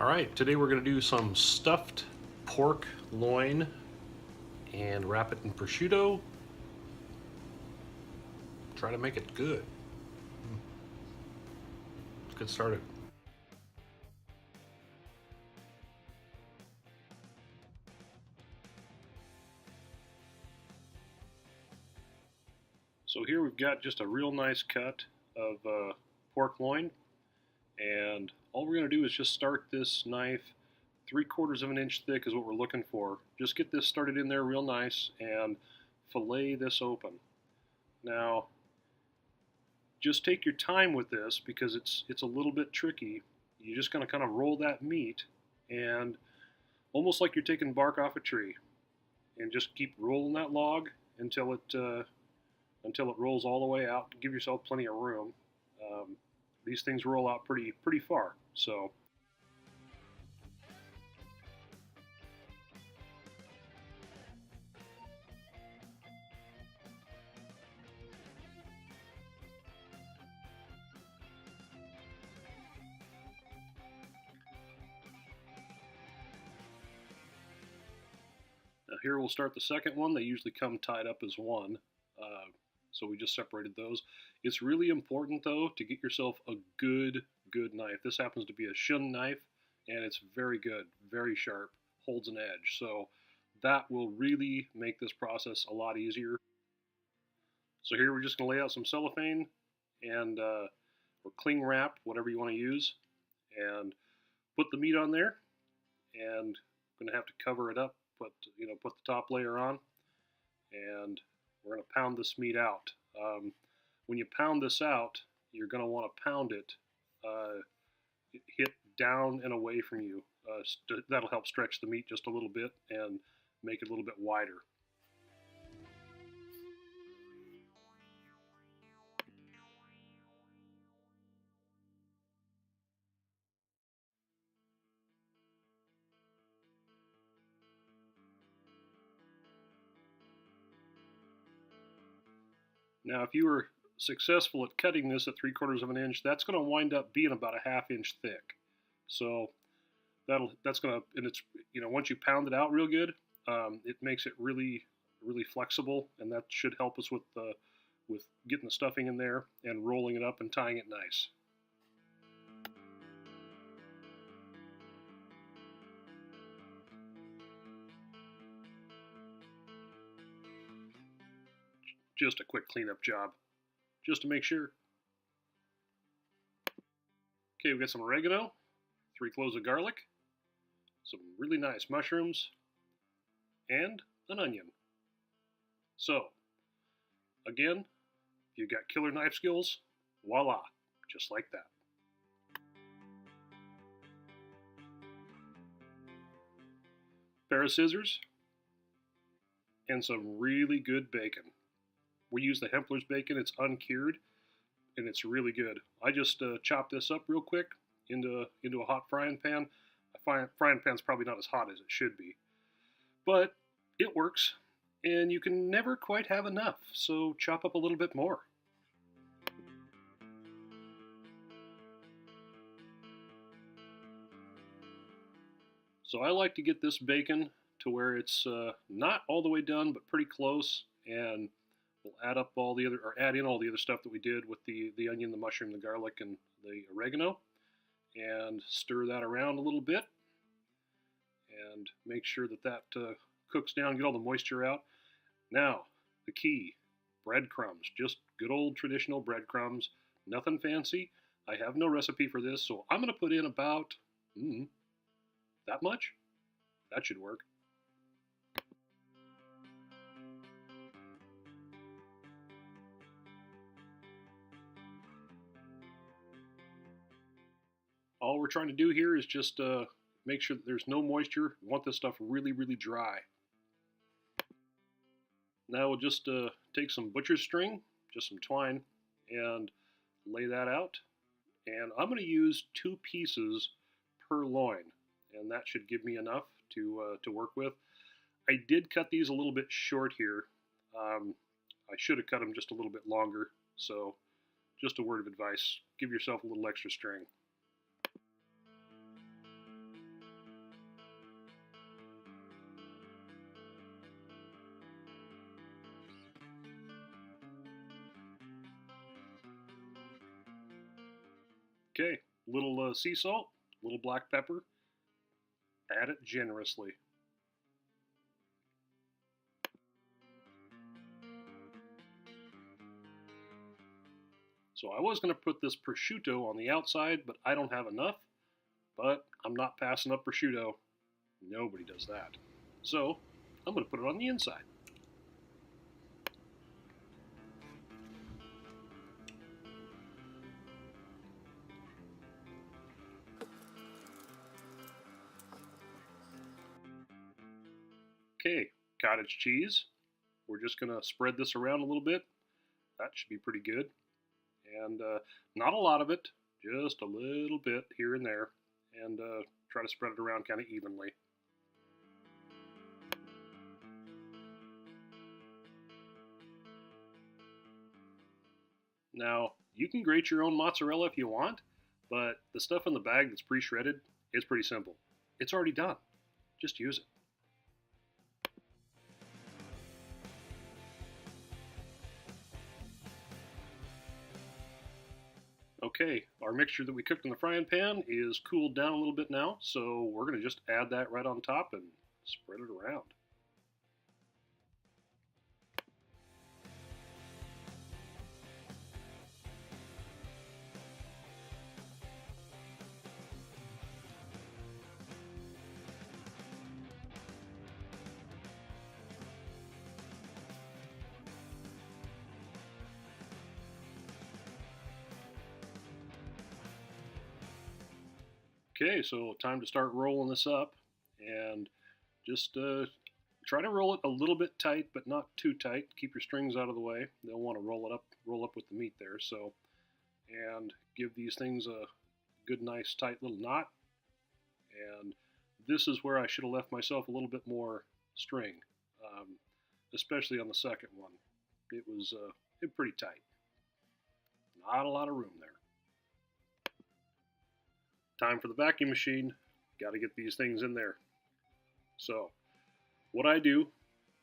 All right, today we're going to do some stuffed pork loin and wrap it in prosciutto. Try to make it good. Let's get started. So here we've got just a real nice cut of pork loin, and all we're going to do is just start this knife 3/4 of an inch thick is what we're looking for. Just get this started in there real nice and fillet this open. Now, just take your time with this because it's a little bit tricky. You're just going to kind of roll that meat and almost like you're taking bark off a tree, and just keep rolling that log until it rolls all the way out. Give yourself plenty of room. These things roll out pretty far, so. Now here we'll start the second one. They usually come tied up as one, so we just separated those. It's really important though to get yourself a good knife. This happens to be a shun knife, and it's very good, very sharp, holds an edge. So that will really make this process a lot easier. So here we're just going to lay out some cellophane and or cling wrap, whatever you want to use, and put the meat on there. And I'm going to have to cover it up. Put the top layer on, and we're going to pound this meat out. When you pound this out, you're going to want to pound it hit down and away from you. That'll help stretch the meat just a little bit and make it a little bit wider. Now, if you were successful at cutting this at 3/4 of an inch, that's going to wind up being about a 1/2 inch thick. So that's going to, and it's, once you pound it out real good, it makes it really flexible, and that should help us with getting the stuffing in there and rolling it up and tying it nice. Just a quick cleanup job, just to make sure. Okay, we've got some oregano, 3 cloves of garlic, some really nice mushrooms, and an onion. So, again, if you've got killer knife skills, voila, just like that. Pair of scissors, and some really good bacon. We use the Hempler's bacon. It's uncured, and it's really good. I just chop this up real quick into a hot frying pan. A frying pan's probably not as hot as it should be, but it works, and you can never quite have enough, so chop up a little bit more. So I like to get this bacon to where it's not all the way done, but pretty close, and we'll add in all the other stuff that we did with the onion, the mushroom, the garlic, and the oregano, and stir that around a little bit, and make sure that cooks down, get all the moisture out. Now, the key, breadcrumbs, just good old traditional breadcrumbs, nothing fancy. I have no recipe for this, so I'm going to put in about that much. That should work. All we're trying to do here is just make sure that there's no moisture. We want this stuff really dry. Now we'll just take some butcher's string, just some twine, and lay that out. And I'm going to use 2 pieces per loin, and that should give me enough to work with. I did cut these a little bit short here. I should have cut them just a little bit longer, so just a word of advice, give yourself a little extra string. Okay, little sea salt, little black pepper. Add it generously. So I was going to put this prosciutto on the outside, but I don't have enough. But I'm not passing up prosciutto. Nobody does that. So I'm going to put it on the inside. Okay, cottage cheese. We're just going to spread this around a little bit. That should be pretty good. And not a lot of it, just a little bit here and there. And try to spread it around kind of evenly. Now, you can grate your own mozzarella if you want, but the stuff in the bag that's pre-shredded, it's pretty simple. It's already done. Just use it. Okay, our mixture that we cooked in the frying pan is cooled down a little bit now, so we're going to just add that right on top and spread it around. Okay, so time to start rolling this up, and just try to roll it a little bit tight, but not too tight. Keep your strings out of the way. They'll want to roll up with the meat there. So, and give these things a good, nice, tight little knot. And this is where I should have left myself a little bit more string, um, especially on the second one. It was pretty tight. Not a lot of room there. Time for the vacuum machine. Got to get these things in there. So what I do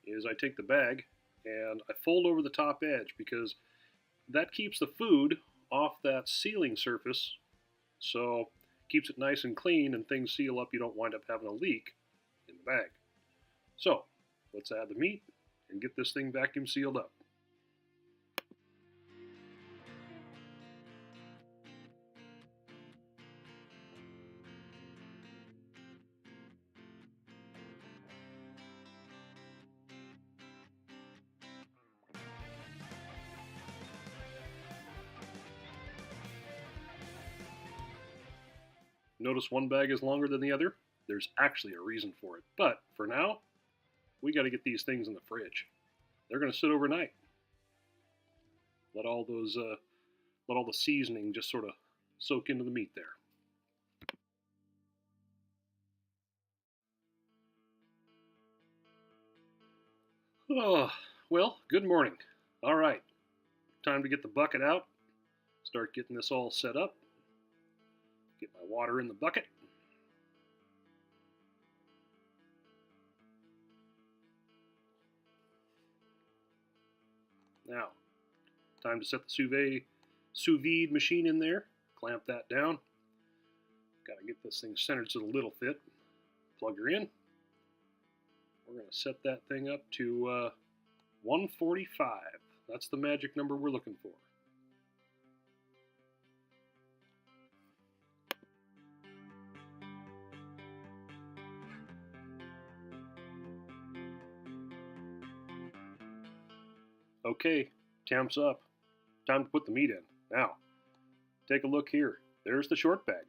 is I take the bag and I fold over the top edge because that keeps the food off that sealing surface, so keeps it nice and clean and things seal up. You don't wind up having a leak in the bag. So let's add the meat and get this thing vacuum sealed up. Notice one bag is longer than the other? There's actually a reason for it. But for now, we got to get these things in the fridge. They're going to sit overnight. Let all the seasoning just sort of soak into the meat there. Oh, well, good morning. All right, time to get the bucket out. Start getting this all set up. Get my water in the bucket. Now, time to set the sous vide machine in there. Clamp that down. Got to get this thing centered so the lid will fit. Plug her in. We're going to set that thing up to 145. That's the magic number we're looking for. Okay, temp's up. Time to put the meat in. Now, take a look here. There's the short bag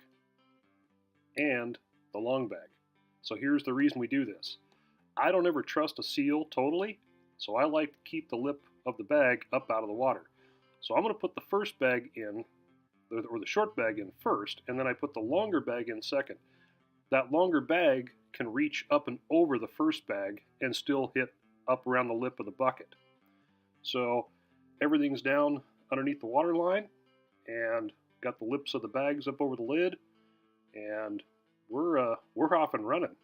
and the long bag. So here's the reason we do this. I don't ever trust a seal totally, so I like to keep the lip of the bag up out of the water. So I'm going to put the first bag in, or the short bag in first, and then I put the longer bag in second. That longer bag can reach up and over the first bag and still hit up around the lip of the bucket. So everything's down underneath the water line and got the lips of the bags up over the lid, and we're off and running.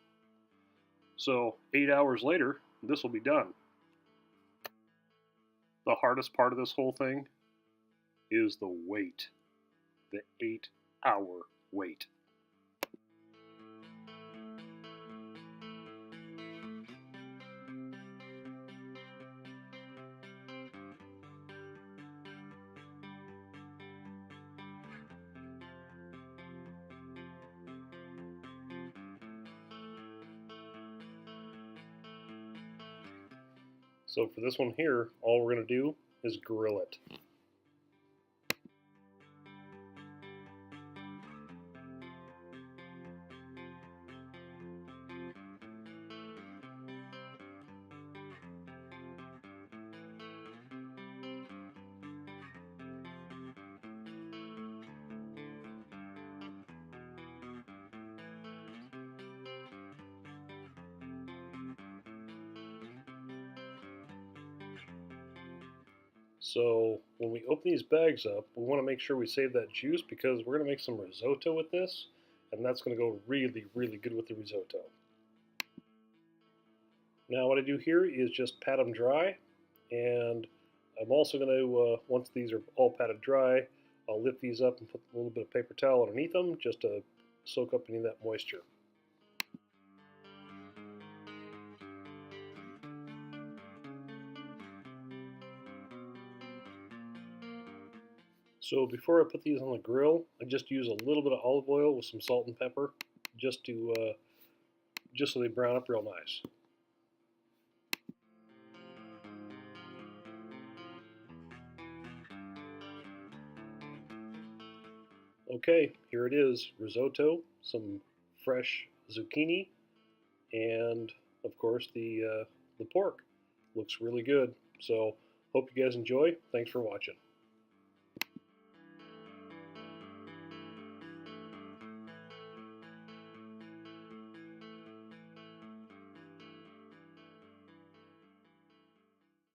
So 8 hours later, this will be done. The hardest part of this whole thing is the wait. The 8 4-hour wait. So for this one here, all we're going to do is grill it. So when we open these bags up, we want to make sure we save that juice because we're going to make some risotto with this, and that's going to go really, really good with the risotto. Now what I do here is just pat them dry, and I'm also going to, once these are all patted dry, I'll lift these up and put a little bit of paper towel underneath them just to soak up any of that moisture. So before I put these on the grill, I just use a little bit of olive oil with some salt and pepper, just so they brown up real nice. Okay, here it is, risotto, some fresh zucchini, and of course the pork. Looks really good. So hope you guys enjoy. Thanks for watching.